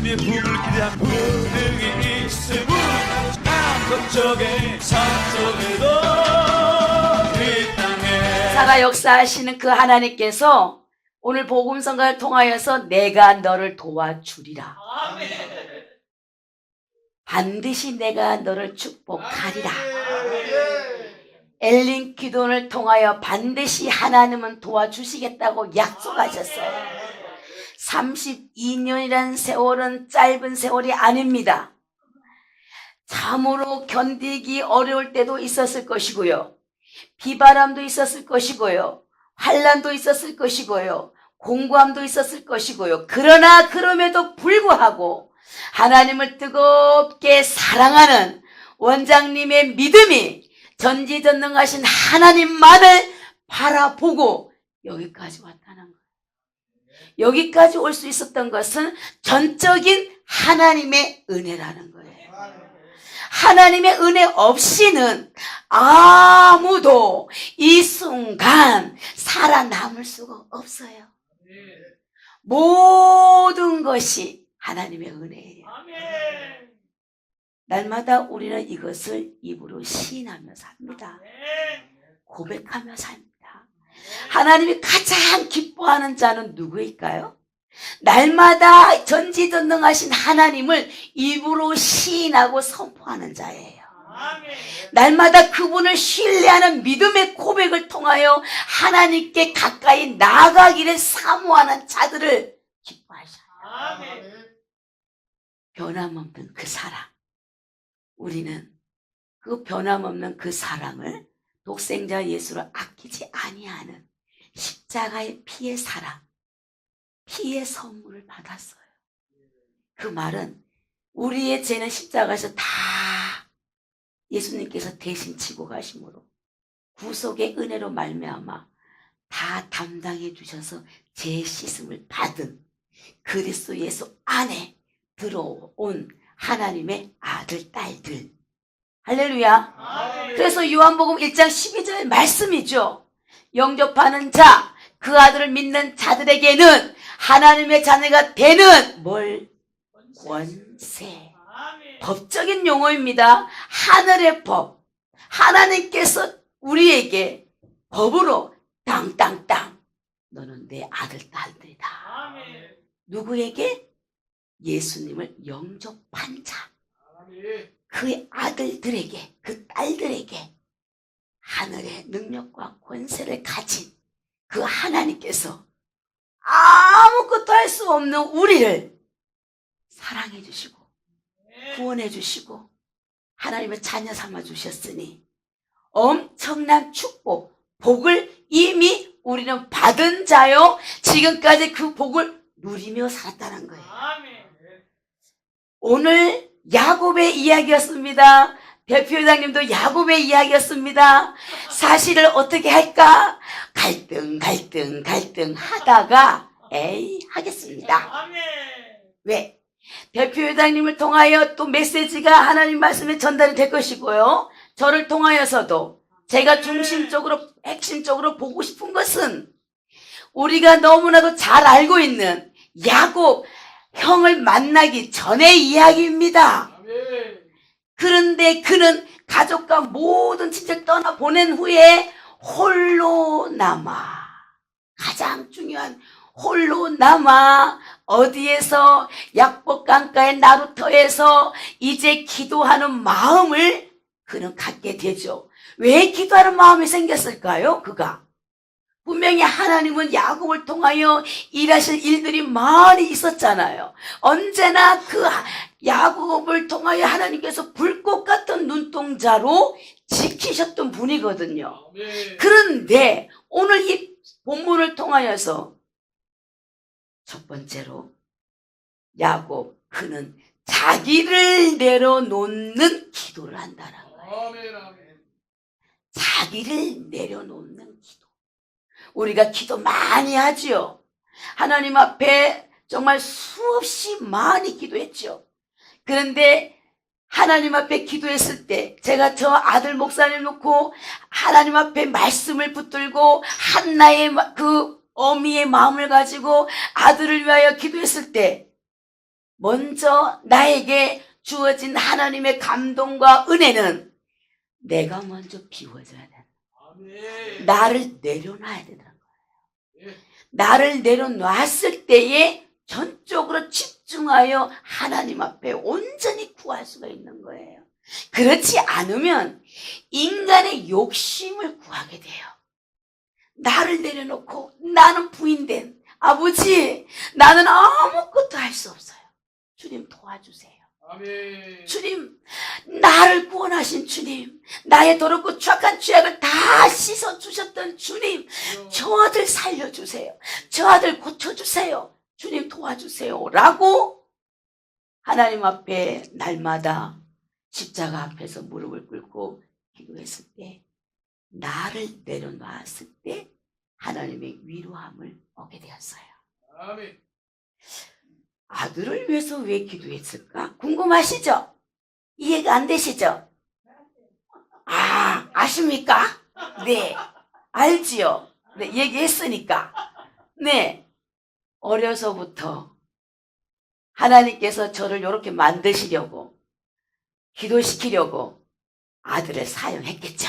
예수님의 부흥을 기대한 분들이 있으면 남쪽에 서쪽에도 이 땅에 살아 역사하시는 그 하나님께서 오늘 복음성가를 통하여서 내가 너를 도와주리라. 반드시 내가 너를 축복하리라. 엘린 기도를 통하여 반드시 하나님은 도와주시겠다고 약속하셨어요. 32년이라는 세월은 짧은 세월이 아닙니다. 참으로 견디기 어려울 때도 있었을 것이고요. 비바람도 있었을 것이고요. 환난도 있었을 것이고요. 공고함도 있었을 것이고요. 그러나 그럼에도 불구하고 하나님을 뜨겁게 사랑하는 원장님의 믿음이 전지전능하신 하나님만을 바라보고 여기까지 왔다는 거예요. 여기까지 올 수 있었던 것은 전적인 하나님의 은혜라는 거예요. 하나님의 은혜 없이는 아무도 이 순간 살아남을 수가 없어요. 모든 것이 하나님의 은혜예요. 날마다 우리는 이것을 입으로 시인하며 삽니다. 고백하며 삽니다. 하나님이 가장 기뻐하는 자는 누구일까요? 날마다 전지전능하신 하나님을 입으로 시인하고 선포하는 자예요. 날마다 그분을 신뢰하는 믿음의 고백을 통하여 하나님께 가까이 나아가기를 사모하는 자들을 기뻐하셔요. 변함없는 그 사랑. 우리는 그 변함없는 그 사랑을 독생자 예수를 아끼지 아니하는 십자가의 피의 사랑, 피의 선물을 받았어요. 그 말은 우리의 죄는 십자가에서 다 예수님께서 대신 지고 가심으로 구속의 은혜로 말미암아 다 담당해 주셔서 죄 씻음을 받은 그리스도 예수 안에 들어온 하나님의 아들, 딸들. 할렐루야. 그래서 요한복음 1장 12절 말씀이죠. 영접하는 자, 그 아들을 믿는 자들에게는 하나님의 자녀가 되는 뭘? 권세. 법적인 용어입니다. 하늘의 법. 하나님께서 우리에게 법으로 땅땅땅 너는 내 아들, 딸들이다. 누구에게? 예수님을 영접한 자. 그 아들들에게, 그 딸들에게 하늘의 능력과 권세를 가진 그 하나님께서 아무것도 할 수 없는 우리를 사랑해 주시고 구원해 주시고 하나님의 자녀 삼아 주셨으니 엄청난 축복, 복을 이미 우리는 받은 자요. 지금까지 그 복을 누리며 살았다는 거예요. 오늘 야곱의 이야기였습니다. 대표회장님도 야곱의 이야기였습니다. 사실을 어떻게 할까? 갈등 하다가 에이 하겠습니다. 왜? 대표회장님을 통하여 또 메시지가 하나님 말씀에 전달이 될 것이고요. 저를 통하여서도 제가 중심적으로 핵심적으로 보고 싶은 것은 우리가 너무나도 잘 알고 있는 야곱 형을 만나기 전의 이야기입니다. 그런데 그는 가족과 모든 친척 떠나보낸 후에 홀로 남아, 가장 중요한 홀로 남아 어디에서 약복강가의 나루터에서 이제 기도하는 마음을 그는 갖게 되죠. 왜 기도하는 마음이 생겼을까요? 그가 분명히 하나님은 야곱을 통하여 일하실 일들이 많이 있었잖아요. 언제나 그 야곱을 통하여 하나님께서 불꽃 같은 눈동자로 지키셨던 분이거든요. 그런데 오늘 이 본문을 통하여서 첫 번째로 야곱, 그는 자기를 내려놓는 기도를 한다는 거예요. 자기를 내려놓는 기도. 우리가 기도 많이 하지요. 하나님 앞에 정말 수없이 많이 기도했죠. 그런데 하나님 앞에 기도했을 때 제가 저 아들 목사님 놓고 하나님 앞에 말씀을 붙들고 한나의 그 어미의 마음을 가지고 아들을 위하여 기도했을 때 먼저 나에게 주어진 하나님의 감동과 은혜는 내가 먼저 비워져야 돼. 아멘. 나를 내려놔야 되는 거예요. 예. 나를 내려놨을 때에 전적으로 집중하여 하나님 앞에 온전히 구할 수가 있는 거예요. 그렇지 않으면 인간의 욕심을 구하게 돼요. 나를 내려놓고 나는 부인된 아버지, 나는 아무것도 할 수 없어요. 주님 도와주세요. 아멘. 주님, 나를 구원하신 주님, 나의 더럽고 추악한 죄악을 다 씻어주셨던 주님, 저 아들 살려주세요. 저 아들 고쳐주세요. 주님 도와주세요. 라고 하나님 앞에 날마다 십자가 앞에서 무릎을 꿇고 기도했을 때, 나를 내려놨을 때 하나님의 위로함을 얻게 되었어요. 아멘. 아들을 위해서 왜 기도했을까? 궁금하시죠? 이해가 안 되시죠? 아십니까? 네, 알지요? 네, 얘기했으니까. 네, 어려서부터 하나님께서 저를 이렇게 만드시려고, 기도시키려고 아들을 사용했겠죠.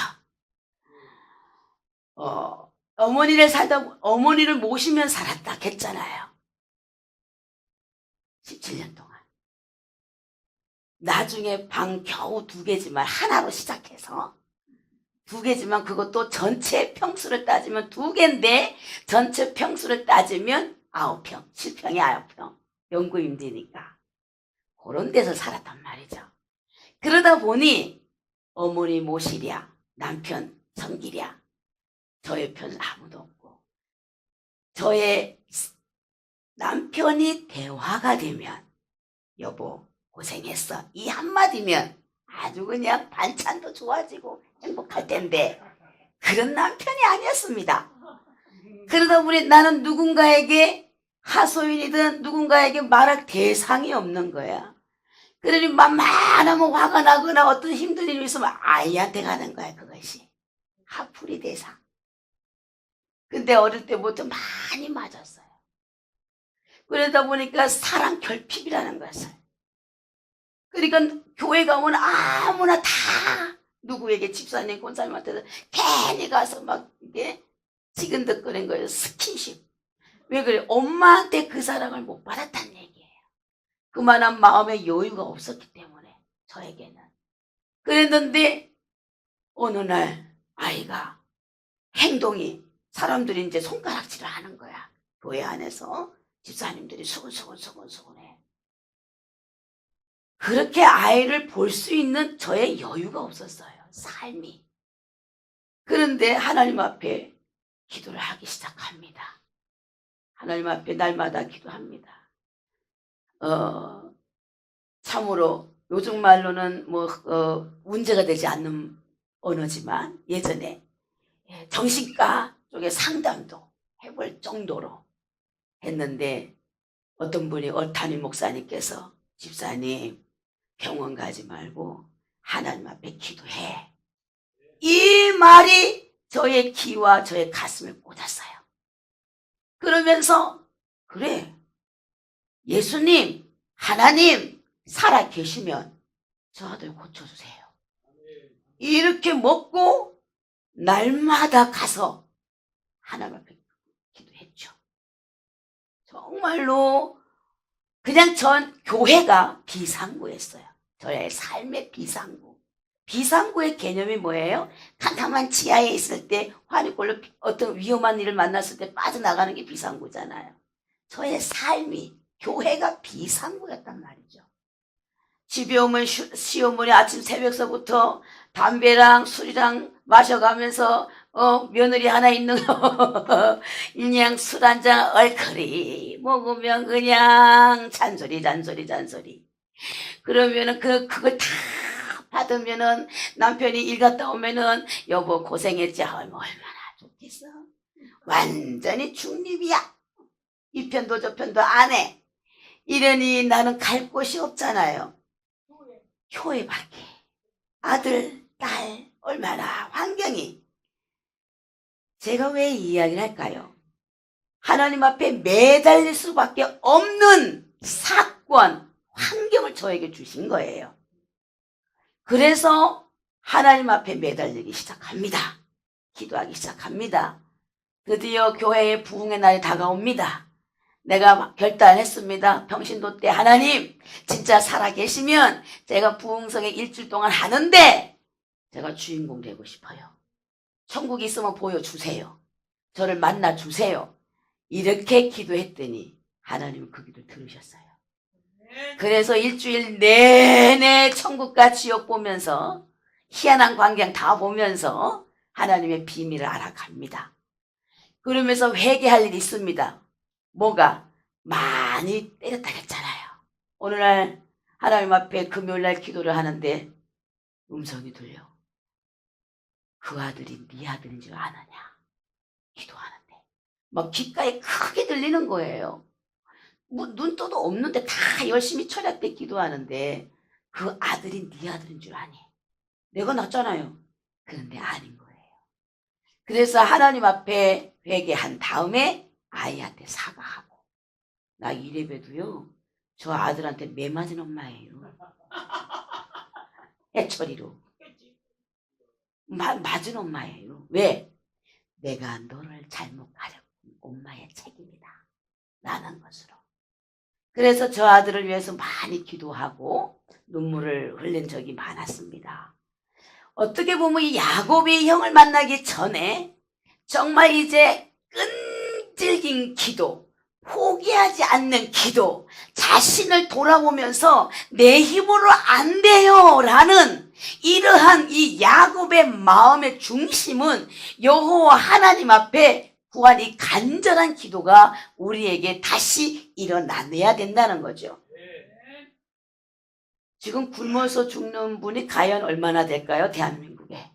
어머니를 모시면 살았다 했잖아요. 17년 동안. 나중에 방 겨우 2개지만 하나로 시작해서 2개지만 그것도 전체 평수를 따지면 2개인데 전체 평수를 따지면 9평, 7평이 9평. 영구임대니까. 그런 데서 살았단 말이죠. 그러다 보니 어머니 모시랴, 남편 섬기랴, 저의 편은 아무도 없고, 저의 남편이 대화가 되면 여보 고생했어 이 한마디면 아주 그냥 반찬도 좋아지고 행복할 텐데 그런 남편이 아니었습니다. 그러다 보니 나는 누군가에게 하소연이든 누군가에게 말할 대상이 없는 거야. 그러니 만만하면 화가 나거나 어떤 힘든 일이 있으면 아이한테 가는 거야. 그것이 화풀이 대상. 근데 어릴 때부터 많이 맞았어요. 그러다 보니까 사랑 결핍이라는 것을. 그러니까 교회 가면 아무나 다 누구에게 집사님, 권사님한테도 괜히 가서 막 이게 지근덕거리는 거예요. 스킨십. 왜 그래? 엄마한테 그 사랑을 못 받았다는 얘기예요. 그만한 마음의 여유가 없었기 때문에 저에게는. 그랬는데 어느 날 아이가 행동이 사람들이 이제 손가락질을 하는 거야. 교회 안에서. 집사님들이 수근수근해. 그렇게 아이를 볼 수 있는 저의 여유가 없었어요. 삶이. 그런데 하나님 앞에 기도를 하기 시작합니다. 하나님 앞에 날마다 기도합니다. 참으로 요즘 말로는 문제가 되지 않는 언어지만 예전에 정신과 쪽에 상담도 해볼 정도로 했는데 어떤 분이 담임 목사님께서 집사님 병원 가지 말고 하나님 앞에 기도해. 이 말이 저의 귀와 저의 가슴을 꽂았어요. 그러면서 그래 예수님 하나님 살아 계시면 저 아들 고쳐주세요. 이렇게 먹고 날마다 가서 하나님 앞에 기도했죠. 정말로 그냥 전 교회가 비상구였어요. 저의 삶의 비상구. 비상구의 개념이 뭐예요? 캄캄한 지하에 있을 때 환희골로 어떤 위험한 일을 만났을 때 빠져나가는 게 비상구잖아요. 저의 삶이 교회가 비상구였단 말이죠. 집에 오면 시어머니 아침 새벽서부터 담배랑 술이랑 마셔가면서 며느리 하나 있는 거 그냥 술 한 잔 얼커리 먹으면 그냥 잔소리 그러면은 그걸 다 받으면은 남편이 일 갔다 오면은 여보 고생했지 하면 얼마나 좋겠어. 완전히 중립이야. 이 편도 저 편도 안 해. 이러니 나는 갈 곳이 없잖아요. 교회밖에. 아들, 딸 얼마나 환경이. 제가 왜 이 이야기를 할까요? 하나님 앞에 매달릴 수밖에 없는 사건, 축복을 저에게 주신 거예요. 그래서 하나님 앞에 매달리기 시작합니다. 기도하기 시작합니다. 드디어 교회의 부흥의 날이 다가옵니다. 내가 결단했습니다. 평신도 때 하나님 진짜 살아계시면 제가 부흥성에 일주일 동안 하는데 제가 주인공 되고 싶어요. 천국이 있으면 보여주세요. 저를 만나주세요. 이렇게 기도했더니 하나님은 그 기도를 들으셨어요. 그래서 일주일 내내 천국과 지옥 보면서 희한한 광경 다 보면서 하나님의 비밀을 알아갑니다. 그러면서 회개할 일이 있습니다. 뭐가? 많이 때렸다 했잖아요. 오늘날 하나님 앞에 금요일날 기도를 하는데 음성이 들려. 그 아들이 네 아들인 줄 아느냐? 기도하는데 막 귓가에 크게 들리는 거예요. 뭐 눈떠도 없는데 다 열심히 철야 때 기도하는데 그 아들이 네 아들인 줄 아니? 내가 낳았잖아요. 그런데 아닌 거예요. 그래서 하나님 앞에 회개한 다음에 아이한테 사과하고, 나 이래봬도요 저 아들한테 매 맞은 엄마예요. 해처리로 맞은 엄마예요. 왜? 내가 너를 잘못 가렸군 엄마의 책임이다 라는 것으로. 그래서 저 아들을 위해서 많이 기도하고 눈물을 흘린 적이 많았습니다. 어떻게 보면 이 야곱이 형을 만나기 전에 정말 이제 끈질긴 기도, 포기하지 않는 기도, 자신을 돌아보면서 내 힘으로 안 돼요 라는 이러한 이 야곱의 마음의 중심은 여호와 하나님 앞에 구한 이 간절한 기도가 우리에게 다시 일어나야 된다는 거죠. 지금 굶어서 죽는 분이 과연 얼마나 될까요? 대한민국에.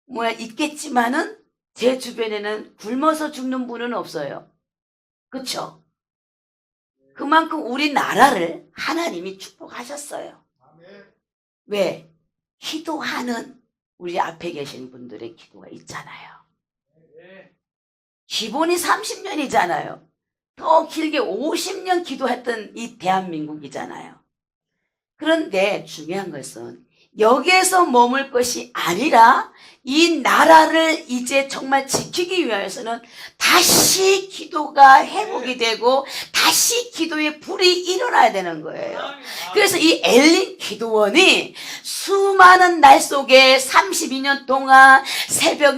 뭐야 있겠지만은 제 주변에는 굶어서 죽는 분은 없어요. 그렇죠? 그만큼 우리나라를 하나님이 축복하셨어요. 왜? 기도하는 우리 앞에 계신 분들의 기도가 있잖아요. 기본이 30년이잖아요. 더 길게 50년 기도했던 이 대한민국이잖아요. 그런데 중요한 것은 여기에서 머물 것이 아니라 이 나라를 이제 정말 지키기 위해서는 다시 기도가 회복이 되고 다시 기도의 불이 일어나야 되는 거예요. 그래서 이 엘린 기도원이 수많은 날 속에 32년 동안 새벽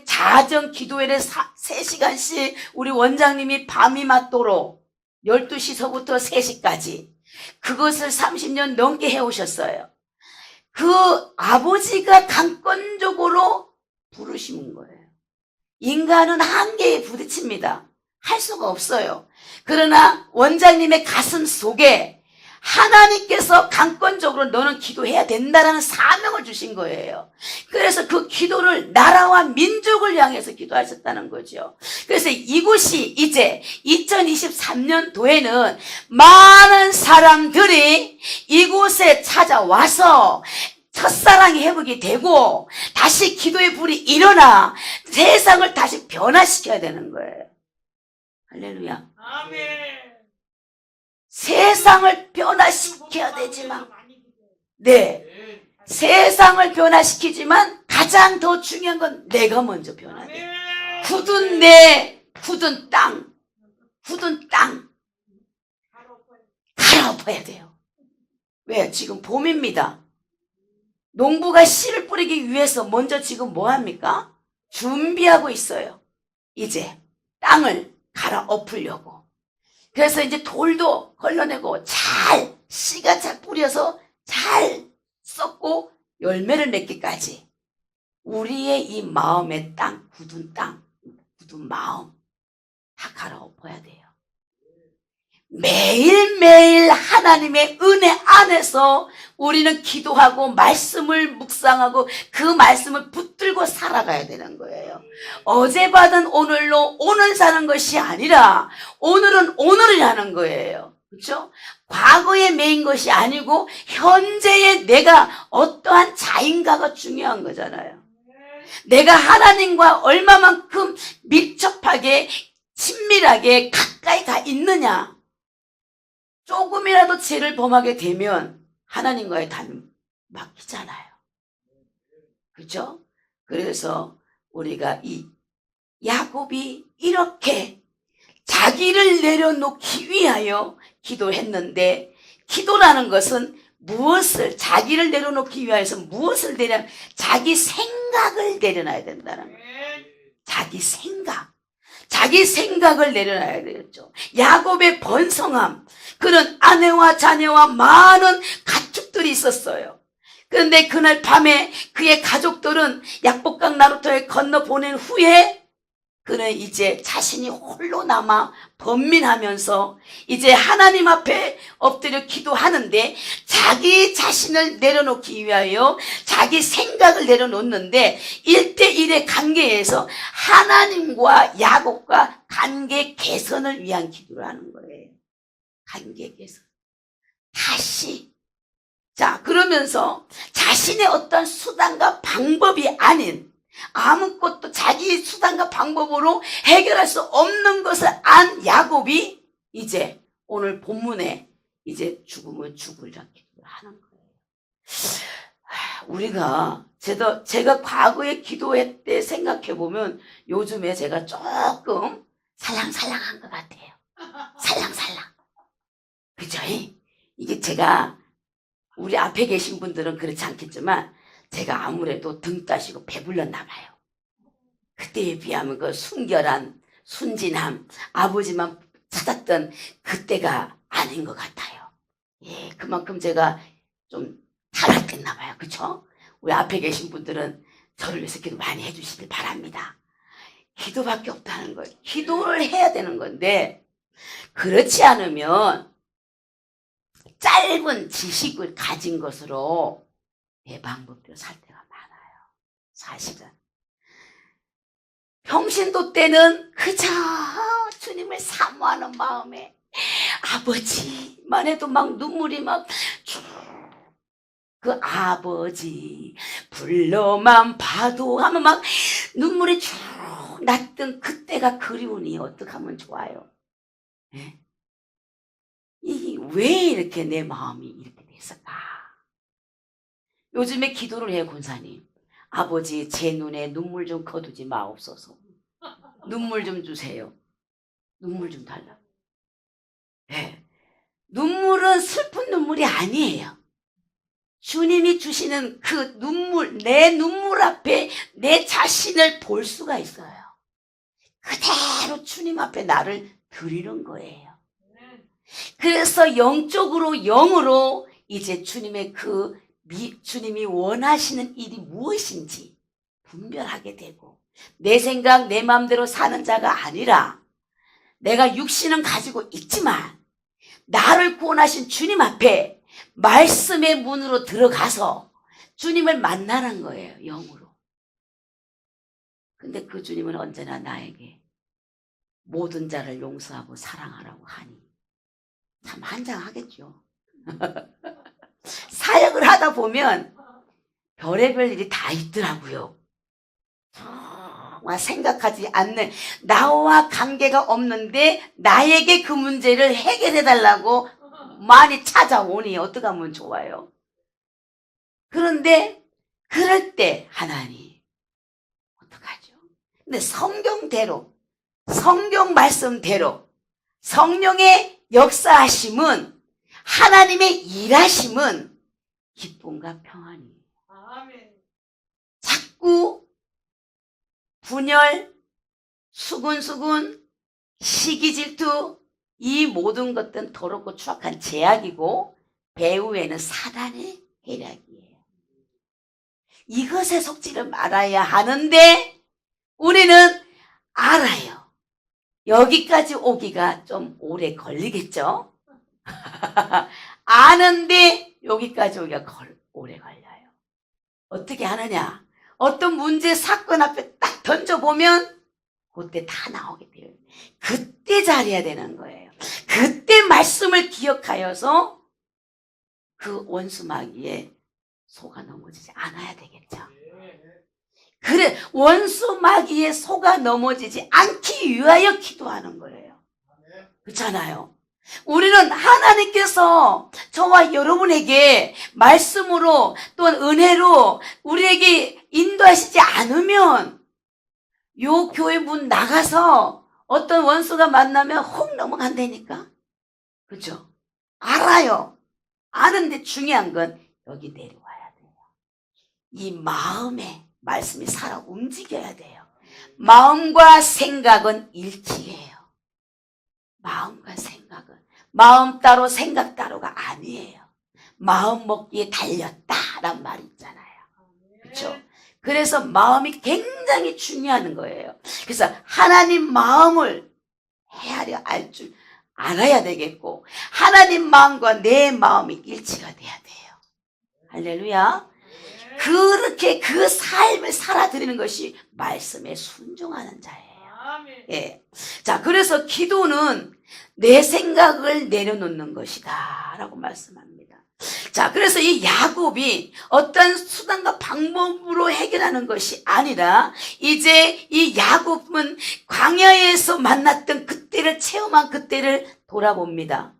자정 기도회를 3시간씩 우리 원장님이 밤이 맞도록 12시서부터 3시까지 그것을 30년 넘게 해오셨어요. 그 아버지가 강권적으로 부르신 거예요. 인간은 한계에 부딪힙니다. 할 수가 없어요. 그러나 원장님의 가슴 속에 하나님께서 강권적으로 너는 기도해야 된다라는 사명을 주신 거예요. 그래서 그 기도를 나라와 민족을 향해서 기도하셨다는 거죠. 그래서 이곳이 이제 2023년도에는 많은 사람들이 이곳에 찾아와서 첫사랑이 회복이 되고 다시 기도의 불이 일어나 세상을 다시 변화시켜야 되는 거예요. 할렐루야. 아멘. 세상을 변화시켜야 되지만, 네, 세상을 변화시키지만 가장 더 중요한 건 내가 먼저 변화돼. 굳은 내, 굳은 땅 갈아엎어야 돼요. 왜? 지금 봄입니다. 농부가 씨를 뿌리기 위해서 먼저 지금 뭐 합니까? 준비하고 있어요. 이제 땅을 갈아엎으려고. 그래서 이제 돌도 걸러내고 씨가 잘 뿌려서 잘 썩고 열매를 맺기까지 우리의 이 마음의 땅, 굳은 마음 다 갈아엎어야 돼요. 매일매일 하나님의 은혜 안에서 우리는 기도하고 말씀을 묵상하고 그 말씀을 붙들고 살아가야 되는 거예요. 어제 받은 오늘로 오늘 사는 것이 아니라 오늘은 오늘이라는 거예요. 그렇죠? 과거에 매인 것이 아니고 현재의 내가 어떠한 자인가가 중요한 거잖아요. 내가 하나님과 얼마만큼 밀접하게 친밀하게 가까이 가 있느냐. 조금이라도 죄를 범하게 되면 하나님과의 담이 막히잖아요. 그렇죠? 그래서 우리가 이 야곱이 이렇게 자기를 내려놓기 위하여 기도했는데, 기도라는 것은 무엇을, 자기를 내려놓기 위하여서 무엇을 내려, 자기 생각을 내려놔야 된다는 거예요. 자기 생각을 내려놔야 되겠죠. 야곱의 번성함, 그는 아내와 자녀와 많은 가축들이 있었어요. 그런데 그날 밤에 그의 가족들은 약복강 나루터에 건너 보낸 후에 그는 이제 자신이 홀로 남아 번민하면서 이제 하나님 앞에 엎드려 기도하는데, 자기 자신을 내려놓기 위하여 자기 생각을 내려놓는데 1대1의 관계에서 하나님과 야곱과 관계 개선을 위한 기도를 하는 거예요. 관계 개선. 다시. 자, 그러면서 자신의 어떤 수단과 방법이 아닌, 아무것도 자기 수단과 방법으로 해결할 수 없는 것을 안 야곱이 이제 오늘 본문에 이제 죽으면 죽으리라 기도를 하는 거예요. 우리가 제가 과거에 기도할 때 생각해 보면 요즘에 제가 조금 살랑살랑한 것 같아요. 살랑살랑. 그죠? 이게 제가, 우리 앞에 계신 분들은 그렇지 않겠지만 제가 아무래도 등 따시고 배불렀나 봐요. 그때에 비하면 그 순결한 순진함, 아버지만 찾았던 그때가 아닌 것 같아요. 예, 그만큼 제가 좀 타락했나 봐요. 그쵸? 우리 앞에 계신 분들은 저를 위해서 기도 많이 해주시길 바랍니다. 기도밖에 없다는 거예요. 기도를 해야 되는 건데, 그렇지 않으면 짧은 지식을 가진 것으로 내 방법대로 살 때가 많아요. 사실은 평신도 때는 그저 주님을 사모하는 마음에 아버지만 해도 막 눈물이 막 그 아버지 불러만 봐도 하면 막 눈물이 쭉 났던 그때가 그리우니 어떡하면 좋아요. 네? 이게 왜 이렇게 내 마음이 이렇게 됐을까? 요즘에 기도를 해요, 권사님. 아버지, 제 눈에 눈물 좀 거두지 마옵소서. 눈물 좀 주세요. 눈물 좀 달라고. 네. 눈물은 슬픈 눈물이 아니에요. 주님이 주시는 그 눈물, 내 눈물 앞에 내 자신을 볼 수가 있어요. 그대로 주님 앞에 나를 드리는 거예요. 그래서 영적으로, 영으로 이제 주님의 주님이 원하시는 일이 무엇인지 분별하게 되고, 내 생각, 내 마음대로 사는 자가 아니라 내가 육신은 가지고 있지만 나를 구원하신 주님 앞에 말씀의 문으로 들어가서 주님을 만나는 거예요, 영으로. 근데 그 주님은 언제나 나에게 모든 자를 용서하고 사랑하라고 하니 참 한장하겠죠. 사역을 하다 보면 별의별 일이 다 있더라고요. 정말 생각하지 않는, 나와 관계가 없는데 나에게 그 문제를 해결해 달라고 많이 찾아오니 어떡하면 좋아요. 그런데 그럴 때 하나님 어떡하죠? 근데 성경대로, 성경 말씀대로 성령의 역사하심은, 하나님의 일하심은 기쁨과 평안이에요. 자꾸 분열, 수군수군, 시기질투, 이 모든 것들은 더럽고 추악한 제약이고 배후에는 사단의 계략이에요. 이것에 속지를 말아야 하는데 우리는 알아요. 여기까지 오기가 좀 오래 걸리겠죠? 아는데 여기까지 오기가 오래 걸려요. 어떻게 하느냐? 어떤 문제, 사건 앞에 딱 던져보면 그때 다 나오게 돼요. 그때 잘해야 되는 거예요. 그때 말씀을 기억하여서 그 원수 마귀에 속아 넘어지지 않아야 되겠죠. 그래, 원수 마귀에 속아 넘어지지 않기 위하여 기도하는 거예요. 그렇잖아요. 우리는 하나님께서 저와 여러분에게 말씀으로 또 은혜로 우리에게 인도하시지 않으면 요 교회 문 나가서 어떤 원수가 만나면 혹 넘어간다니까. 그죠? 알아요. 아는데 중요한 건 여기 내려와야 돼요. 이 마음에 말씀이 살아 움직여야 돼요. 마음과 생각은 일치해요. 마음과 생각은. 마음 따로 생각 따로가 아니에요. 마음 먹기에 달렸다란 말이 있잖아요. 그렇죠? 그래서 마음이 굉장히 중요한 거예요. 그래서 하나님 마음을 헤아려 알아야 되겠고 하나님 마음과 내 마음이 일치가 돼야 돼요. 할렐루야. 그렇게 그 삶을 살아드리는 것이 말씀에 순종하는 자예요. 예. 자, 그래서 기도는 내 생각을 내려놓는 것이다 라고 말씀합니다. 자, 그래서 이 야곱이 어떤 수단과 방법으로 해결하는 것이 아니라 이제 이 야곱은 광야에서 만났던 그때를 체험한 그때를 돌아봅니다.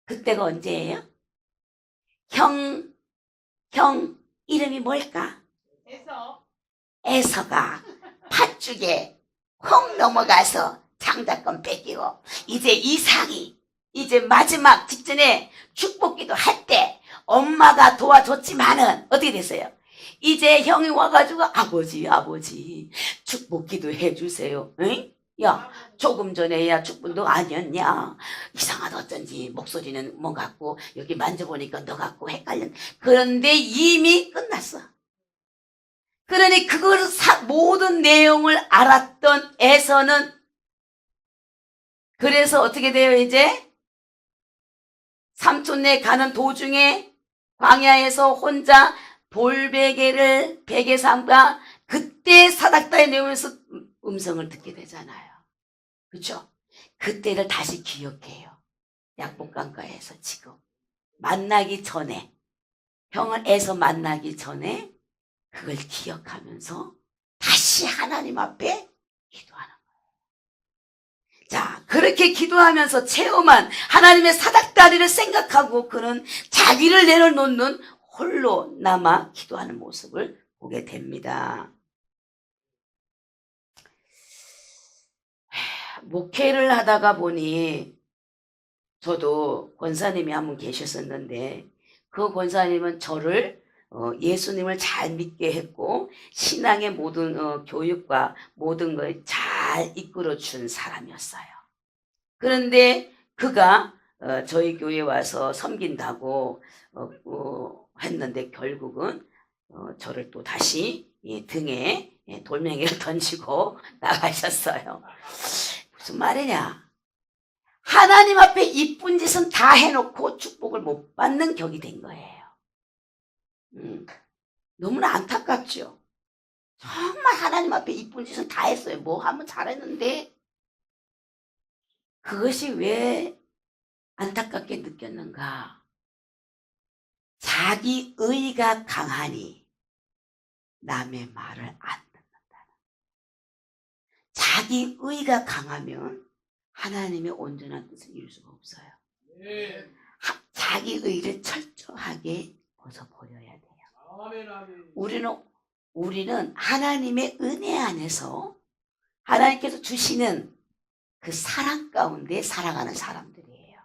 그때가 언제예요? 형 이름이 뭘까? 에서가 팥죽에 혹 넘어가서 장자권 뺏기고 이제 이삭이 이제 마지막 직전에 축복기도 할 때 엄마가 도와줬지만은 어떻게 됐어요? 이제 형이 와가지고 아버지 축복기도 해주세요. 응? 야, 조금 전에 야 축복 너 아니었냐? 이상하다 어쩐지 목소리는 뭐 같고 여기 만져보니까 너 같고 헷갈려. 그런데 이미 끝났어. 그러니 그걸 모든 내용을 알았던 에서는 그래서 어떻게 돼요 이제? 삼촌네 가는 도중에 광야에서 혼자 돌베개를 베개 삼가 그때 사닥다에 내오면서 음성을 듣게 되잖아요. 그렇죠? 그때를 다시 기억해요. 약복강가에서 지금 만나기 전에 형을 애서 만나기 전에 그걸 기억하면서 다시 하나님 앞에 기도하는 거예요. 자, 그렇게 기도하면서 체험한 하나님의 사닥다리를 생각하고 그는 자기를 내려놓는 홀로 남아 기도하는 모습을 보게 됩니다. 목회를 하다가 보니 저도 권사님이 한 분 계셨었는데 그 권사님은 저를 예수님을 잘 믿게 했고 신앙의 모든 교육과 모든 걸 잘 이끌어 준 사람이었어요. 그런데 그가 저희 교회에 와서 섬긴다고 했는데 결국은 저를 또 다시 등에 돌멩이를 던지고 나가셨어요. 무슨 말이냐? 하나님 앞에 이쁜 짓은 다 해놓고 축복을 못 받는 격이 된 거예요. 너무나 안타깝죠. 정말 하나님 앞에 이쁜 짓은 다 했어요. 뭐 하면 잘했는데 그것이 왜 안타깝게 느꼈는가? 자기 의가 강하니 남의 말을 안 듣는다. 자기 의가 강하면 하나님의 온전한 뜻을 이룰 수가 없어요. 자기 의를 철저하게 벗어버려야 돼요. 우리는 하나님의 은혜 안에서 하나님께서 주시는 그 사랑 가운데 살아가는 사람들이에요.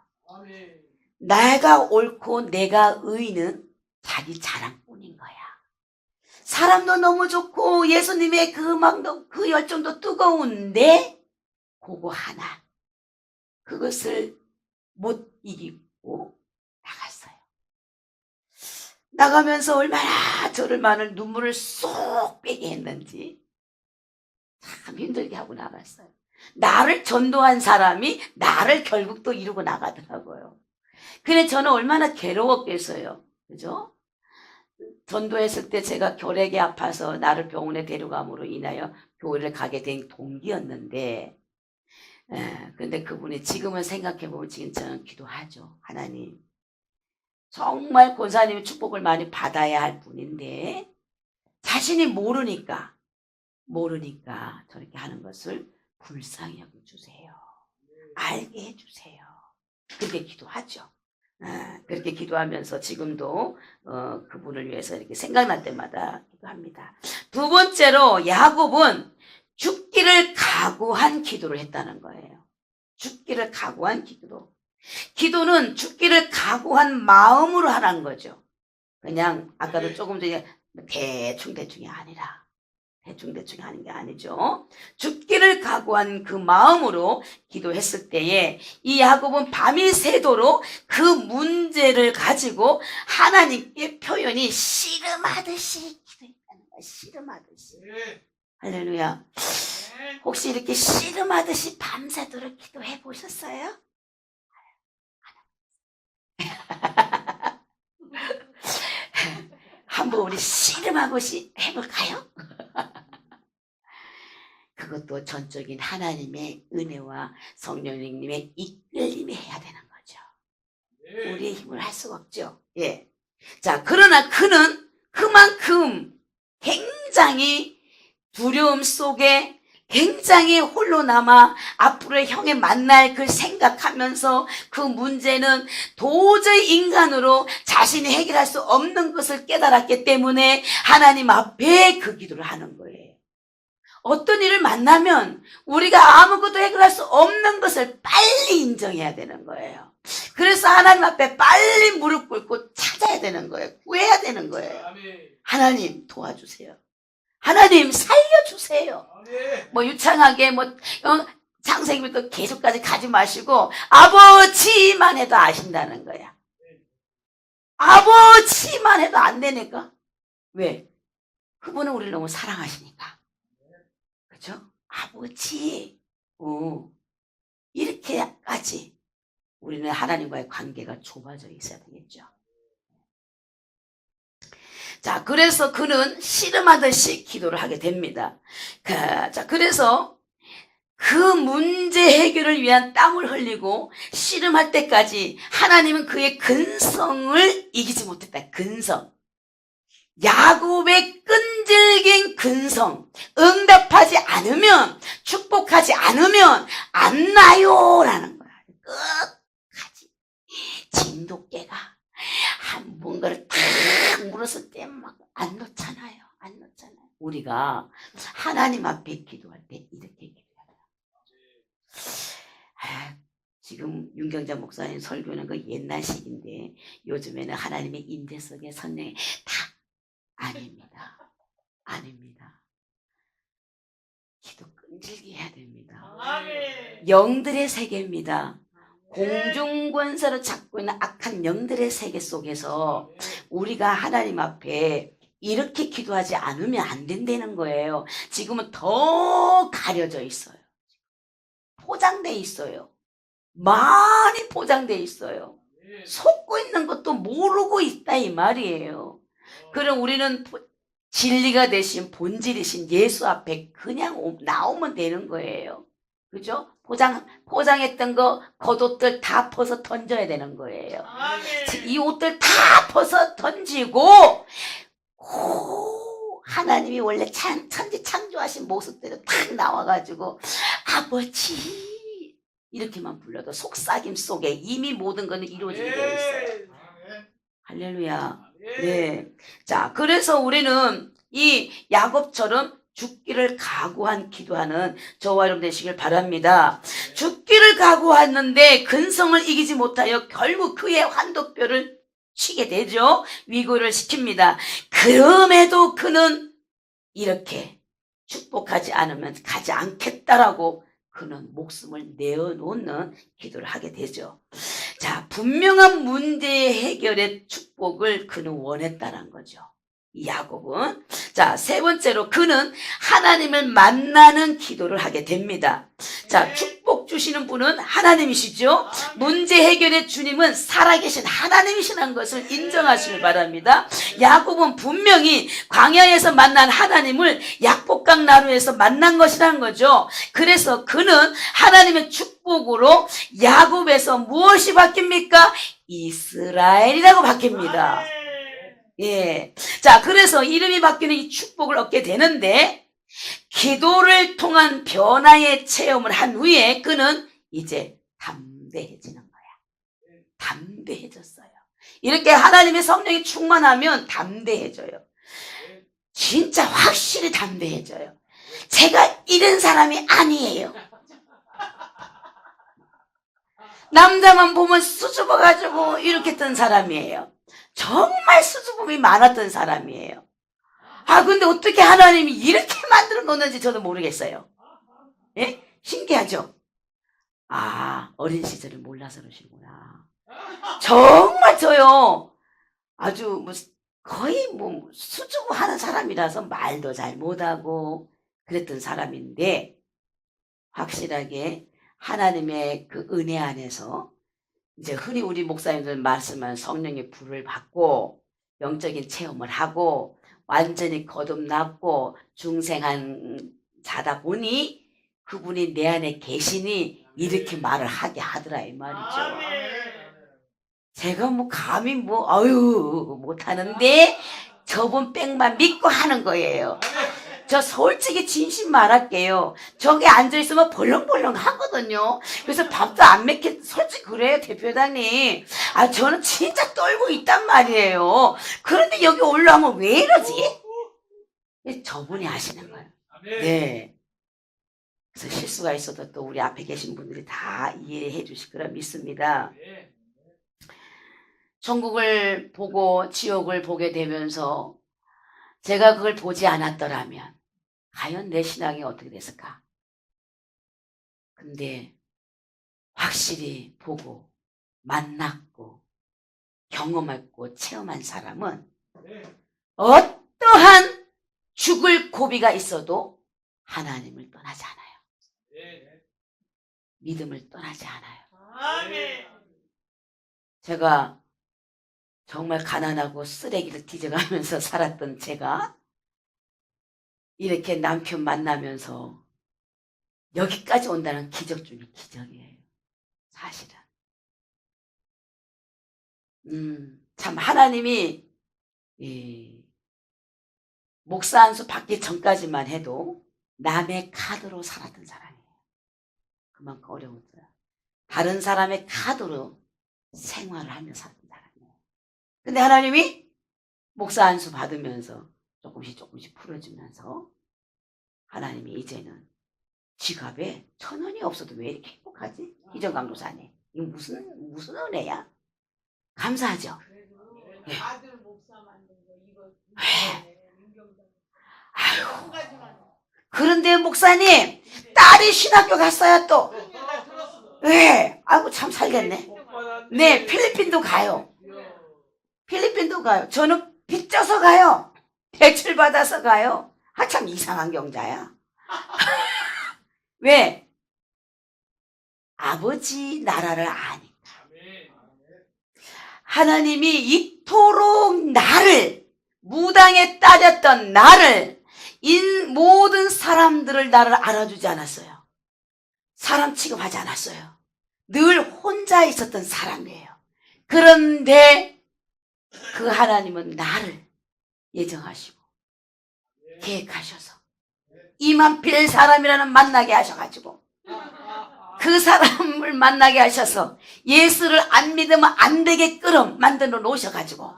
내가 옳고 내가 의는 자기 자랑뿐인 거야. 사람도 너무 좋고 예수님의 그 음악도 그 열정도 뜨거운데 그거 하나 그것을 못 이기고 나갔어요. 나가면서 얼마나 저를 많은 눈물을 쏙 빼게 했는지 참 힘들게 하고 나갔어요. 나를 전도한 사람이 나를 결국 또 이루고 나가더라고요. 그래 저는 얼마나 괴로웠겠어요. 그죠? 전도했을 때 제가 결핵이 아파서 나를 병원에 데려감으로 인하여 교회를 가게 된 동기였는데 근데 그분이 지금은 생각해보면 지금 저는 기도하죠. 하나님 정말 권사님의 축복을 많이 받아야 할 분인데 자신이 모르니까 저렇게 하는 것을 불쌍히 여겨주세요. 알게 해주세요. 그렇게 기도하죠. 그렇게 기도하면서 지금도 그분을 위해서 이렇게 생각날 때마다 기도합니다. 두 번째로 야곱은 죽기를 각오한 기도를 했다는 거예요. 죽기를 각오한 기도. 기도는 죽기를 각오한 마음으로 하라는 거죠. 그냥 아까도 조금 전에 대충이 아니라 대충 하는 게 아니죠. 죽기를 각오한 그 마음으로 기도했을 때에 이 야곱은 밤이 새도록 그 문제를 가지고 하나님께 표현이 씨름하듯이 기도했다는 거야. 씨름하듯이. 할렐루야. 혹시 이렇게 씨름하듯이 밤새도록 기도해 보셨어요? 한번 우리 씨름하고시 해볼까요? 그것도 전적인 하나님의 은혜와 성령님의 이끌림이 해야 되는 거죠. 우리의 힘을 할 수가 없죠. 예. 자, 그러나 그는 그만큼 굉장히 두려움 속에 굉장히 홀로 남아 앞으로 형에 만날 그 생각하면서 그 문제는 도저히 인간으로 자신이 해결할 수 없는 것을 깨달았기 때문에 하나님 앞에 그 기도를 하는 거예요. 어떤 일을 만나면 우리가 아무것도 해결할 수 없는 것을 빨리 인정해야 되는 거예요. 그래서 하나님 앞에 빨리 무릎 꿇고 찾아야 되는 거예요. 구해야 되는 거예요. 하나님 도와주세요. 하나님 살려주세요. 뭐 유창하게 장생님도 계속까지 가지 마시고 아버지만 해도 아신다는 거야. 아버지만 해도 안 되니까. 왜? 그분은 우리를 너무 사랑하시니까. 그렇죠? 아버지. 이렇게까지 우리는 하나님과의 관계가 좁아져 있어야 되겠죠. 자, 그래서 그는 씨름하듯이 기도를 하게 됩니다. 자, 그래서 그 문제 해결을 위한 땀을 흘리고 씨름할 때까지 하나님은 그의 근성을 이기지 못했다. 근성. 야곱의 끈질긴 근성. 응답하지 않으면, 축복하지 않으면 안 나요 라는 거야. 끝까지. 진돗개가 뭔가를 탁 물었을 때 막 안 놓잖아요. 안 놓잖아요. 우리가 하나님 앞에 기도할 때 이렇게 기도해야 돼요. 지금 윤경자 목사님 설교는 그 옛날식인데 요즘에는 하나님의 임재 속에 선행 다 아닙니다. 아닙니다. 기도 끈질기 해야 됩니다. 영들의 세계입니다. 공중권세로 잡고 있는 악한 영들의 세계 속에서 우리가 하나님 앞에 이렇게 기도하지 않으면 안 된다는 거예요. 지금은 더 가려져 있어요. 포장돼 있어요. 많이 포장돼 있어요. 속고 있는 것도 모르고 있다 이 말이에요. 그럼 우리는 진리가 되신 본질이신 예수 앞에 그냥 나오면 되는 거예요. 그죠? 포장했던 거, 겉옷들 다 벗어 던져야 되는 거예요. 이 옷들 다 벗어 던지고, 하나님이 원래 천지 창조하신 모습대로 딱 나와가지고, 아버지! 이렇게만 불러도 속삭임 속에 이미 모든 것은 이루어지게 되어 있어요. 할렐루야. 네. 자, 그래서 우리는 이 야곱처럼 죽기를 각오한 기도하는 저와 여러분 되시길 바랍니다. 죽기를 각오했는데 근성을 이기지 못하여 결국 그의 환도뼈를 치게 되죠. 위고를 시킵니다. 그럼에도 그는 이렇게 축복하지 않으면 가지 않겠다라고 그는 목숨을 내어놓는 기도를 하게 되죠. 자, 분명한 문제 해결의 축복을 그는 원했다는 거죠. 이 야곱은. 자, 세 번째로 그는 하나님을 만나는 기도를 하게 됩니다. 자, 축복 주시는 분은 하나님이시죠. 문제 해결의 주님은 살아계신 하나님이시라는 것을 인정하시길 바랍니다. 야곱은 분명히 광야에서 만난 하나님을 약복강 나루에서 만난 것이라는 거죠. 그래서 그는 하나님의 축복으로 야곱에서 무엇이 바뀝니까? 이스라엘이라고 바뀝니다. 예. 자, 그래서 이름이 바뀌는 이 축복을 얻게 되는데, 기도를 통한 변화의 체험을 한 후에 그는 이제 담대해지는 거야. 담대해졌어요. 이렇게 하나님의 성령이 충만하면 담대해져요. 진짜 확실히 담대해져요. 제가 이런 사람이 아니에요. 남자만 보면 수줍어가지고 이렇게 뜬 사람이에요. 정말 수줍음이 많았던 사람이에요. 근데 어떻게 하나님이 이렇게 만들어 놓는지 저도 모르겠어요. 예? 신기하죠? 어린 시절을 몰라서 그러시구나. 정말 저요. 아주 거의 수줍어하는 사람이라서 말도 잘 못하고 그랬던 사람인데, 확실하게 하나님의 그 은혜 안에서 이제 흔히 우리 목사님들 말씀하는 성령의 불을 받고 영적인 체험을 하고 완전히 거듭났고 중생한 자다 보니 그분이 내 안에 계시니 이렇게 말을 하게 하더라 이 말이죠. 제가 감히 못하는데 저분 빽만 믿고 하는 거예요. 저 솔직히 진심 말할게요. 저기 앉아있으면 벌렁벌렁 하거든요. 그래서 밥도 안 먹게, 솔직히 그래요, 대표장님. 저는 진짜 떨고 있단 말이에요. 그런데 여기 올라오면 왜 이러지? 저분이 하시는 거예요. 네. 그래서 실수가 있어도 또 우리 앞에 계신 분들이 다 이해해 주실 거라 믿습니다. 천국을 보고 지옥을 보게 되면서 제가 그걸 보지 않았더라면 과연 내 신앙이 어떻게 됐을까? 근데 확실히 보고 만났고 경험했고 체험한 사람은 어떠한 죽을 고비가 있어도 하나님을 떠나지 않아요. 믿음을 떠나지 않아요. 제가 정말 가난하고 쓰레기를 뒤져가면서 살았던 제가 이렇게 남편 만나면서 여기까지 온다는 기적 중에 기적이에요. 사실은. 참 하나님이 목사 안수 받기 전까지만 해도 남의 카드로 살았던 사람이에요. 그만큼 어려웠어요. 다른 사람의 카드로 생활을 하며 살았던 사람이에요. 근데 하나님이 목사 안수 받으면서 조금씩 풀어주면서 하나님이 이제는 지갑에 1,000원이 없어도 왜 이렇게 행복하지? 희정강도사님, 이거 무슨 은혜야? 감사하죠? 네. 아들 목사 만든 거 이거. 아유. 그런데 목사님, 딸이 신학교 갔어요 또. 네. 아이고 참 살겠네. 네, 필리핀도 가요. 저는 빚져서 가요. 대출 받아서 가요. 참 이상한 경자야. 왜? 아버지 나라를 아니까. 하나님이 이토록 나를, 무당에 따렸던 나를, 모든 사람들을 나를 알아주지 않았어요. 사람 취급하지 않았어요. 늘 혼자 있었던 사람이에요. 그런데 그 하나님은 나를 예정하시고 계획하셔서 이만필 사람이라는 만나게 하셔가지고 그 사람을 만나게 하셔서 예수를 안 믿으면 안 되게끔 만들어 놓으셔가지고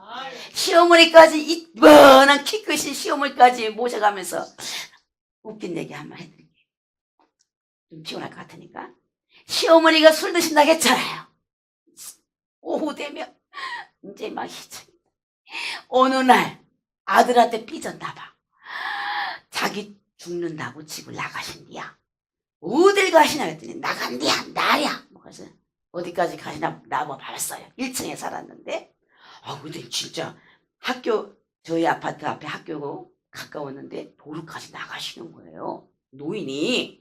시어머니까지 이번한 키 크신 시어머니까지 모셔가면서 웃긴 얘기 한번 해드릴게요. 좀 피곤할 것 같으니까. 시어머니가 술 드신다고 했잖아요. 오후 되면 이제 막 어느 날 아들한테 삐졌나 봐. 자기 죽는다고 집을 나가신디야. 어딜 가시나 했더니 나간디야 나야. 그래서 어디까지 가시나 나와 봤어요. 1층에 살았는데 근데 진짜 저희 아파트 앞에 학교고 가까웠는데 도로까지 나가시는 거예요. 노인이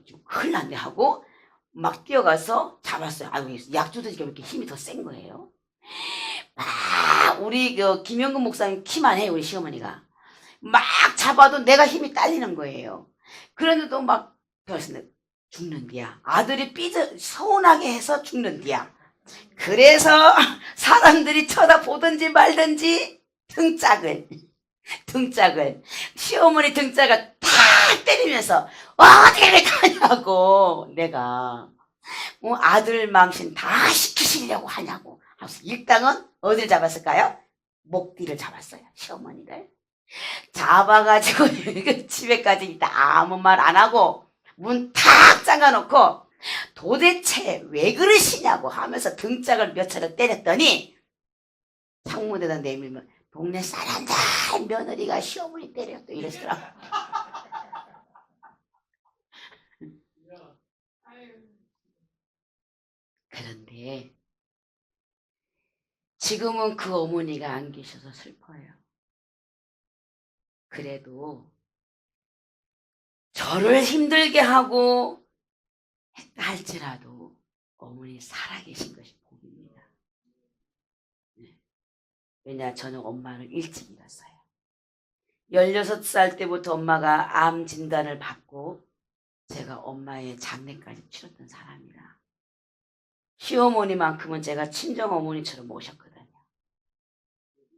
좀 큰일 났네 하고 막 뛰어가서 잡았어요. 약주도 지금 이렇게 힘이 더 센 거예요. 우리 김영근 목사님 키만 해요. 우리 시어머니가 막 잡아도 내가 힘이 딸리는 거예요. 그런데도 막 그래서 죽는디야. 아들이 서운하게 해서 죽는디야. 그래서 사람들이 쳐다보든지 말든지 등짝을 시어머니 등짝을 탁 때리면서 어떻게 가냐고 내가 아들 망신 다 시키시려고 하냐고 하면서 일당은 어디를 잡았을까요? 목 뒤를 잡았어요. 시어머니를 잡아가지고 집에까지 있다 아무 말 안 하고 문 탁 잠가놓고 도대체 왜 그러시냐고 하면서 등짝을 몇 차례 때렸더니 창문에다 내밀면 동네 사람들 며느리가 시어머니 때렸어 이랬더라고. 그런데 지금은 그 어머니가 안 계셔서 슬퍼요. 그래도 저를 힘들게 하고 했다 할지라도 어머니 살아계신 것이 복입니다. 왜냐 저는 엄마를 일찍 잃었어요. 16살 때부터 엄마가 암 진단을 받고 제가 엄마의 장례까지 치렀던 사람이라 시어머니만큼은 제가 친정어머니처럼 모셨거든요.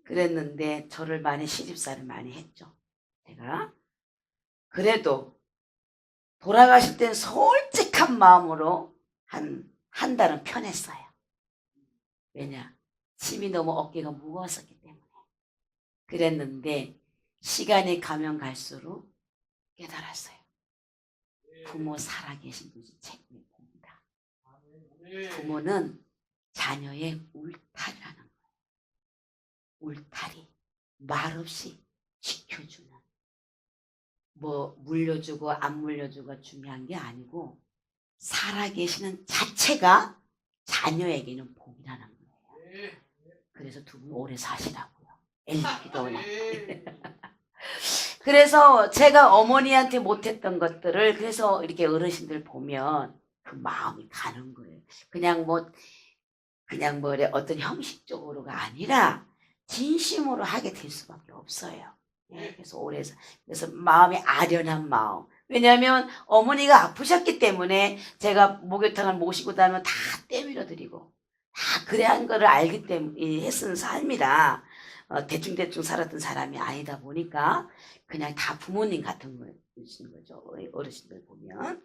그랬는데 저를 많이 시집살이 많이 했죠. 제가 그래도 돌아가실 땐 솔직한 마음으로 한 달은 편했어요. 왜냐? 짐이 너무 어깨가 무거웠었기 때문에. 그랬는데 시간이 가면 갈수록 깨달았어요. 부모 살아계신 것이 최고의 복이다. 부모는 자녀의 울타리라는 거예요. 울타리. 말없이 지켜주는. 뭐 물려주고 안 물려주고 중요한 게 아니고 살아계시는 자체가 자녀에게는 복이라는 거예요. 그래서 두 분 오래 사시라고요. 엘리기도원에. 그래서 제가 어머니한테 못했던 것들을 그래서 이렇게 어르신들 보면 그 마음이 가는 거예요. 그냥 뭐 어떤 형식적으로가 아니라 진심으로 하게 될 수밖에 없어요. 그래서 마음이 아련한 마음. 왜냐하면 어머니가 아프셨기 때문에 제가 목욕탕을 모시고 다니면 다 떼밀어 드리고 다 그래야 한 거를 알기 때문에 했은 삶이라 대충 살았던 사람이 아니다 보니까 그냥 다 부모님 같은 거죠. 어르신들 보면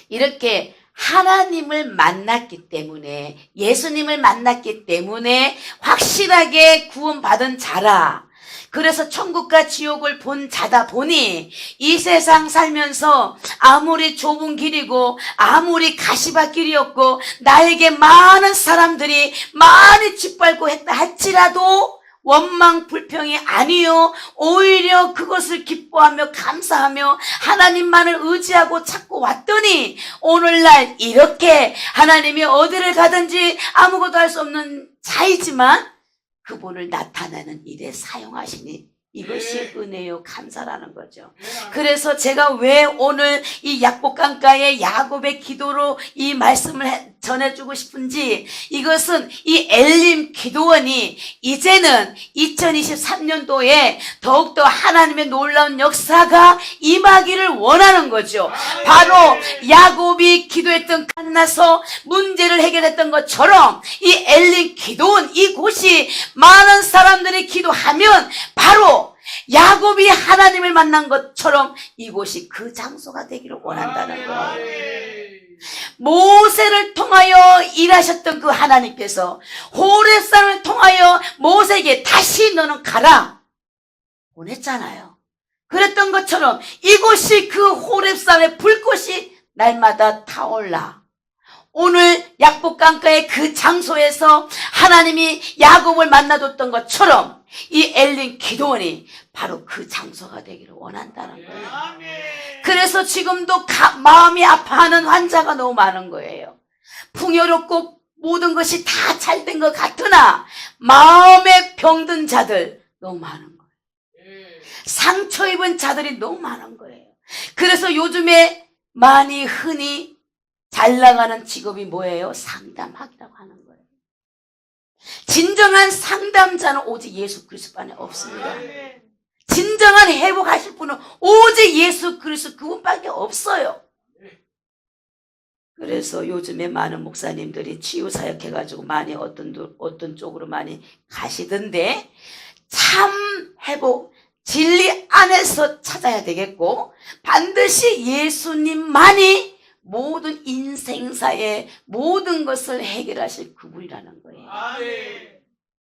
이렇게 하나님을 만났기 때문에 예수님을 만났기 때문에 확실하게 구원받은 자라. 그래서 천국과 지옥을 본 자다 보니 이 세상 살면서 아무리 좁은 길이고 아무리 가시밭길이었고 나에게 많은 사람들이 많이 짓밟고 했다 할지라도 원망 불평이 아니요 오히려 그것을 기뻐하며 감사하며 하나님만을 의지하고 찾고 왔더니 오늘날 이렇게 하나님이 어디를 가든지 아무것도 할 수 없는 자이지만 그분을 나타내는 일에 사용하시니 이것이 은혜요 감사라는 거죠. 그래서 제가 왜 오늘 이 약복강가의 야곱의 기도로 이 말씀을 전해주고 싶은지 이것은 이 엘림 기도원이 이제는 2023년도에 더욱더 하나님의 놀라운 역사가 임하기를 원하는 거죠. 바로 야곱이 기도했던 만나서 문제를 해결했던 것처럼 이 엘림 기도원 이곳이 많은 사람들이 기도하면 바로 야곱이 하나님을 만난 것처럼 이곳이 그 장소가 되기를 원한다는 거예요. 모세를 통하여 일하셨던 그 하나님께서 호렙산을 통하여 모세에게 다시 너는 가라 보냈잖아요. 그랬던 것처럼 이곳이 그 호렙산의 불꽃이 날마다 타올라 오늘 약복강가의 그 장소에서 하나님이 야곱을 만나줬던 것처럼 이 엘린 기도원이 바로 그 장소가 되기를 원한다는 거예요. 그래서 지금도 마음이 아파하는 환자가 너무 많은 거예요. 풍요롭고 모든 것이 다 잘 된 것 같으나 마음에 병든 자들 너무 많은 거예요. 상처 입은 자들이 너무 많은 거예요. 그래서 요즘에 많이 흔히 잘 나가는 직업이 뭐예요? 상담학이라고 하는 거예요. 진정한 상담자는 오직 예수 그리스도만에 없습니다. 진정한 회복하실 분은 오직 예수 그리스도 그분밖에 없어요. 그래서 요즘에 많은 목사님들이 치유사역 해가지고 많이 어떤 쪽으로 많이 가시던데 참 회복 진리 안에서 찾아야 되겠고 반드시 예수님만이 모든 인생사의 모든 것을 해결하실 그분이라는 거예요. 아멘.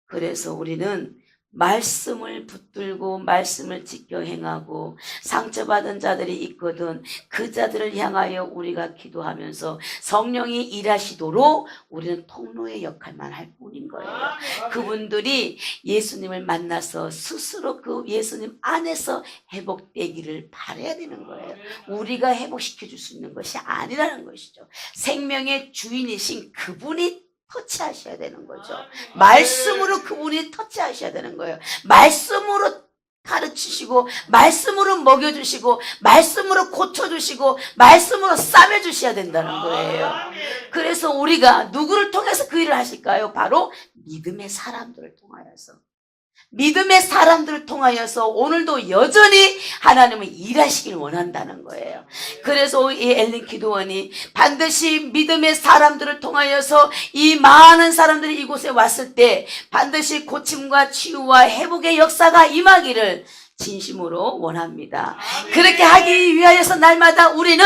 그래서 우리는 말씀을 붙들고 말씀을 지켜 행하고 상처받은 자들이 있거든 그 자들을 향하여 우리가 기도하면서 성령이 일하시도록 우리는 통로의 역할만 할 뿐인 거예요. 아멘. 그분들이 예수님을 만나서 스스로 그 예수님 안에서 회복되기를 바라야 되는 거예요. 아멘. 우리가 회복시켜 줄 수 있는 것이 아니라는 것이죠. 생명의 주인이신 그분이 터치하셔야 되는 거죠. 아멘. 말씀으로 그분이 터치하셔야 되는 거예요. 말씀으로 가르치시고 말씀으로 먹여주시고 말씀으로 고쳐주시고 말씀으로 싸매주셔야 된다는 거예요. 아멘. 그래서 우리가 누구를 통해서 그 일을 하실까요? 바로 믿음의 사람들을 통하여서. 믿음의 사람들을 통하여서 오늘도 여전히 하나님은 일하시길 원한다는 거예요. 그래서 이 엘린 기도원이 반드시 믿음의 사람들을 통하여서 이 많은 사람들이 이곳에 왔을 때 반드시 고침과 치유와 회복의 역사가 임하기를 진심으로 원합니다. 그렇게 하기 위하여서 날마다 우리는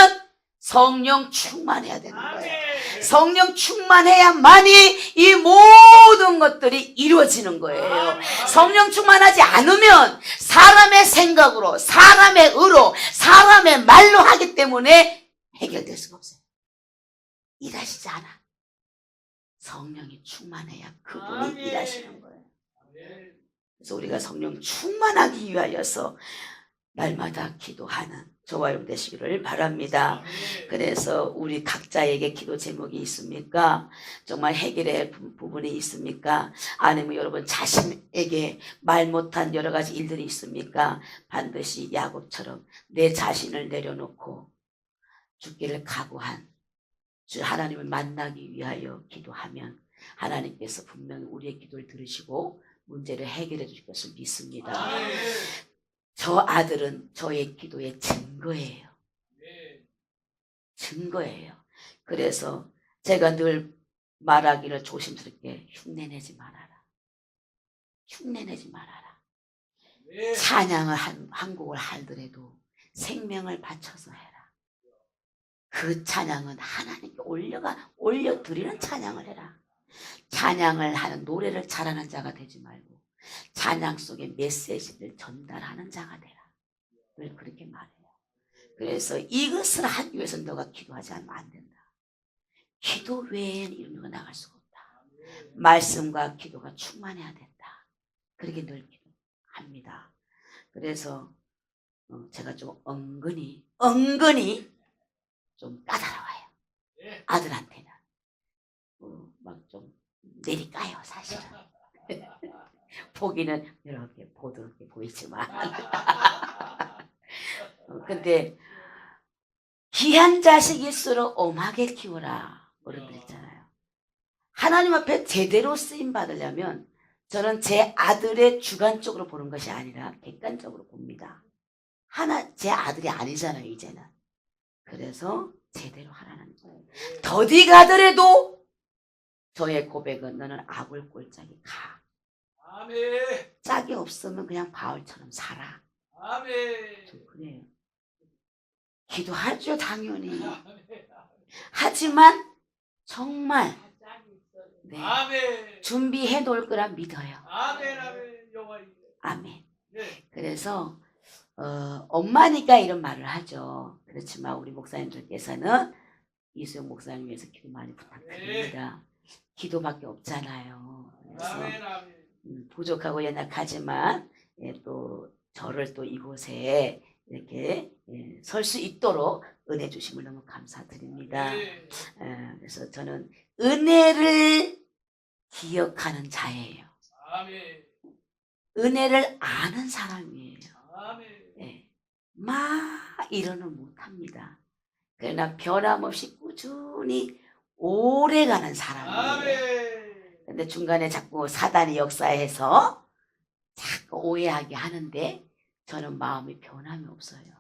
성령 충만해야 되는 거예요. 성령 충만해야만이 이 모든 것들이 이루어지는 거예요. 성령 충만하지 않으면 사람의 생각으로, 사람의 의로, 사람의 말로 하기 때문에 해결될 수가 없어요. 일하시지 않아. 성령이 충만해야 그분이 일하시는 거예요. 그래서 우리가 성령 충만하기 위하여서 날마다 기도하는 저와 여러분 되시기를 바랍니다. 그래서 우리 각자에게 기도 제목이 있습니까? 정말 해결해야 할 부분이 있습니까? 아니면 여러분 자신에게 말 못한 여러 가지 일들이 있습니까? 반드시 야곱처럼 내 자신을 내려놓고 죽기를 각오한 주 하나님을 만나기 위하여 기도하면 하나님께서 분명히 우리의 기도를 들으시고 문제를 해결해 주실 것을 믿습니다. 저 아들은 저의 기도의 증거예요. 증거예요. 그래서 제가 늘 말하기를 조심스럽게 흉내내지 말아라. 흉내내지 말아라. 찬양을 한 곡을 하더라도 생명을 바쳐서 해라. 그 찬양은 하나님께 올려드리는 찬양을 해라. 찬양을 하는 노래를 잘하는 자가 되지 말고 찬양 속의 메시지를 전달하는 자가 되라. 늘 그렇게 말해요. 그래서 이것을 하기 위해서 너가 기도하지 않으면 안 된다. 기도 외엔 이루가 나갈 수가 없다. 말씀과 기도가 충만해야 된다. 그렇게 늘 기도합니다. 그래서 제가 좀 은근히 좀 까다로워요. 아들한테는 막 좀 내리까요 사실은. 보기는 이렇게 보드럽게 보이지만 근데 귀한 자식일수록 엄하게 키워라 어른들 있잖아요. 하나님 앞에 제대로 쓰임 받으려면 저는 제 아들의 주관적으로 보는 것이 아니라 객관적으로 봅니다. 제 아들이 아니잖아요 이제는. 그래서 제대로 하라는 거예요. 더디 가더라도 저의 고백은 너는 아굴 꼴짝이 가. 아멘. 짝이 없으면 그냥 바울처럼 살아. 아멘. 좀 그래요. 기도하죠 당연히. 하지만 정말 네, 아멘. 준비해 놓을 거라 믿어요. 아멘. 아멘. 영화 아멘. 네. 그래서 엄마니까 이런 말을 하죠. 그렇지만 우리 목사님들께서는 이수영 목사님 위해서 기도 많이 부탁드립니다. 기도밖에 없잖아요. 그래서 아멘. 아멘. 부족하고 연약하지만 또 저를 또 이곳에 이렇게 설 수 있도록 은혜 주심을 너무 감사드립니다. 네. 그래서 저는 은혜를 기억하는 자예요. 아멘. 은혜를 아는 사람이에요. 아멘. 막 일어는 못합니다. 그러나 변함없이 꾸준히 오래가는 사람이에요. 아멘. 근데 중간에 자꾸 사단이 역사해서 자꾸 오해하게 하는데 저는 마음이 변함이 없어요.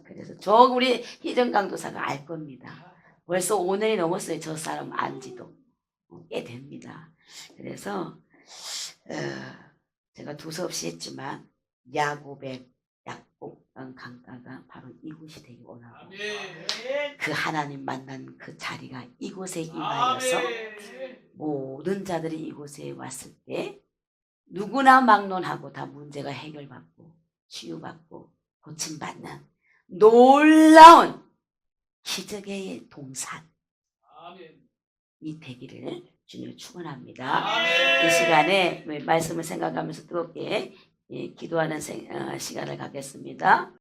그래서 우리 희정 강도사가 알 겁니다. 벌써 5년이 넘었어요. 저 사람 안지도 꽤 됩니다. 그래서 제가 두서없이 했지만 야곱 강가가 바로 이곳이 되기 원하고 아멘. 그 하나님 만난 그 자리가 이곳에 임하여서 아멘. 모든 자들이 이곳에 왔을 때 누구나 막론하고 다 문제가 해결받고 치유받고 고침받는 놀라운 기적의 동산 아멘. 이 되기를 주님을 축원합니다. 아멘. 이 시간에 말씀을 생각하면서 뜨겁게 기도하는 시간을 갖겠습니다.